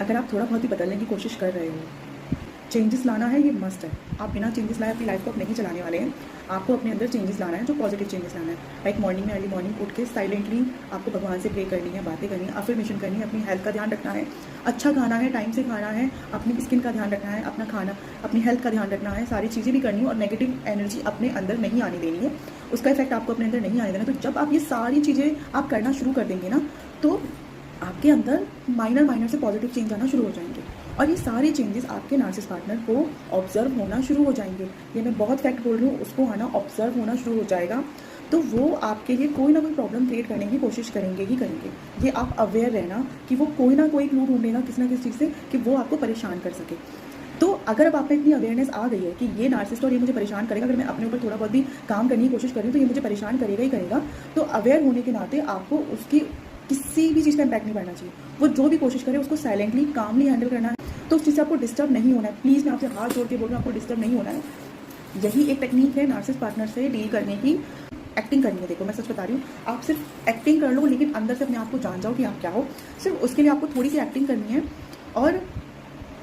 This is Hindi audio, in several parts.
अगर आप थोड़ा बहुत भी बदलने की कोशिश कर रहे हो, चेंजेस लाना है, ये मस्ट है। आप बिना चेंजेस लाए अपनी लाइफ को आप नहीं चलाने वाले हैं। आपको अपने अंदर चेंजेस लाना है, जो पॉजिटिव चेंजेस लाना है। लाइक मॉर्निंग में अर्ली मॉर्निंग उठ के साइलेंटली आपको भगवान से प्रे करनी है, बातें करनी है, अफर्मेशन करनी है, अपनी हेल्थ का ध्यान रखना है, अच्छा खाना है, टाइम से खाना है, अपनी स्किन का ध्यान रखना है, अपना खाना, अपनी हेल्थ का ध्यान रखना है, सारी चीज़ें भी करनी है और नेगेटिव एनर्जी अपने अंदर नहीं आने देनी है, उसका इफेक्ट आपको अपने अंदर नहीं आने देना। तो जब आप ये सारी चीज़ें आप करना शुरू कर देंगे ना, तो आपके अंदर माइनर से पॉजिटिव चेंज आना शुरू हो जाएंगे और ये सारे चेंजेस आपके नार्सिसिस्ट पार्टनर को ऑब्जर्व होना शुरू हो जाएंगे। ये मैं बहुत फैक्ट बोल रही हूँ, उसको आना ऑब्जर्व होना शुरू हो जाएगा, तो वो आपके लिए कोई ना कोई प्रॉब्लम क्रिएट करने की कोशिश करेंगे ही करेंगे। ये आप अवेयर रहना कि वो कोई ना कोई क्लू ढूंढेगा किसी ना किसी चीज़ से कि वो आपको परेशान कर सके। तो अगर अब आप में इतनी अवेयरनेस आ गई है कि ये नार्सिसिस्ट और ये मुझे परेशान करेगा, अगर मैं अपने ऊपर थोड़ा बहुत भी काम करने की कोशिश कर रही हूँ तो ये मुझे परेशान करेगा ही करेगा, तो अवेयर होने के नाते आपको उसकी किसी भी चीज़ का इम्पैक्ट नहीं पड़ना चाहिए। वो जो भी कोशिश करे उसको साइलेंटली कामली हैंडल करना है, तो उस चीज़ से आपको डिस्टर्ब नहीं होना है। प्लीज़ मैं आपसे हाथ जोड़ के बोल रहा हूँ, आपको डिस्टर्ब नहीं होना है। यही एक टेक्निक है नार्सिसिस्ट पार्टनर से डील करने की। एक्टिंग करनी है, देखो मैं सच बता रही हूँ, आप सिर्फ एक्टिंग कर लो, लेकिन अंदर से अपने आप को जान जाओ कि आप क्या हो। सिर्फ उसके लिए आपको थोड़ी सी एक्टिंग करनी है और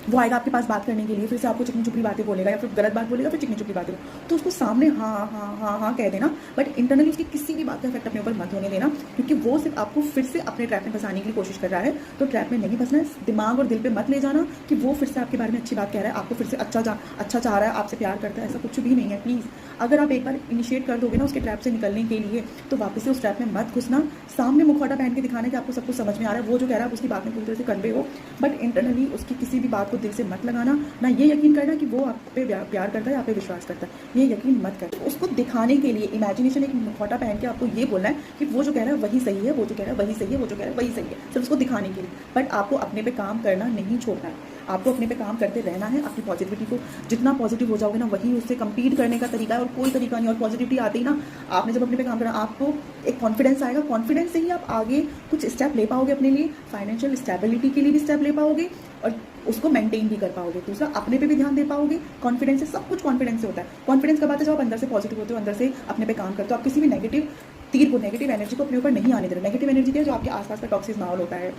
वो आएगा आपके पास बात करने के लिए, फिर से आपको चिकनी चुपड़ी बातें बोलेगा या फिर गलत बात बोलेगा, फिर चिकनी चुपड़ी बातें, तो उसको सामने हाँ हाँ हाँ हाँ कह देना, बट इंटरनली उसकी किसी भी बात का इफेक्ट अपने ऊपर मत होने देना, क्योंकि वो सिर्फ आपको फिर से अपने ट्रैप में फंसाने की लिए कोशिश कर रहा है। तो ट्रैप में नहीं फंसना है। दिमाग और दिल पे मत ले जाना कि वो फिर से आपके बारे में अच्छी बात कह रहा है, आपको फिर से अच्छा चाह रहा है, आपसे प्यार करता है, ऐसा कुछ भी नहीं है। प्लीज़ अगर आप एक बार इनिशिएट कर दोगे ना उसके ट्रैप से निकलने के लिए, तो वापस से उस ट्रैप में मत घुसना। सामने मुखौटा पहन के दिखाना कि आपको सब कुछ समझ में आ रहा है, वो जो कह रहा है उसकी बात में पूरी तरह से कन्वे हो, बट इंटरनली उसकी किसी भी बात को दिल से मत लगाना। ना ये यकीन करना कि वो आप पे प्यार करता है, आप पे विश्वास करता है, ये यकीन मत कर। उसको दिखाने के लिए इमेजिनेशन एक मुखौटा पहन के आपको ये बोलना है कि वो जो कह रहा है वही सही है, वो जो कह रहा है वही सही है, वो जो कह रहा है वही सही है, सिर्फ उसको दिखाने के लिए। बट आपको अपने पे काम करना नहीं छोड़ना है, आपको अपने पे काम करते रहना है। अपनी पॉजिटिविटी को जितना पॉजिटिव हो जाओगे ना, वही उससे कम्पीट करने का तरीका है और कोई तरीका नहीं। और पॉजिटिविटी आते ही ना, आपने जब अपने पे काम करना, आपको एक कॉन्फिडेंस आएगा, कॉन्फिडेंस से ही आप आगे कुछ स्टेप ले पाओगे अपने लिए, फाइनेंशियल स्टेबिलिटी के लिए भी स्टेप ले पाओगे और उसको मेंटेन भी कर पाओगे। दूसरा, अपने पे भी ध्यान दे पाओगे। कॉन्फिडेंस से सब कुछ कॉन्फिडेंस से होता है। कॉन्फिडेंस कब आता है? जब आप अंदर से पॉजिटिव होते हो, अंदर से अपने पे काम करते हो, आप किसी भी नेगेटिव तीर को, नेगेटिव एनर्जी को अपने ऊपर नहीं आने दे रहे। नेगेटिव एनर्जी क्या है? जो आपके आसपास का टॉक्सिक माहौल होता है।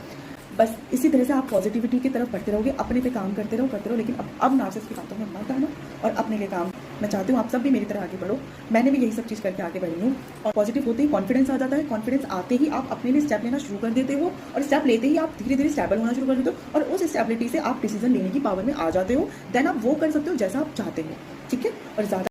बस इसी तरह से आप पॉजिटिविटी की तरफ बढ़ते रहोगे, अपने पे काम करते रहो, लेकिन अब नार्सिसिस्ट की बातों में मत आना और अपने लिए काम। मैं चाहती हूँ आप सब भी मेरी तरह आगे बढ़ो। मैंने भी यही सब चीज़ करके आगे बढ़ी हूँ और पॉजिटिव होते ही कॉन्फिडेंस आ जाता है। कॉन्फिडेंस आते ही आप अपने लिए स्टेप लेना शुरू कर देते हो और स्टेप लेते ही आप धीरे धीरे स्टेबल होना शुरू कर देते हो और उस स्टेबिलिटी से आप डिसीजन लेने की पावर में आ जाते हो। देन आप वो कर सकते हो जैसा आप चाहते हो, ठीक है। और ज़्यादा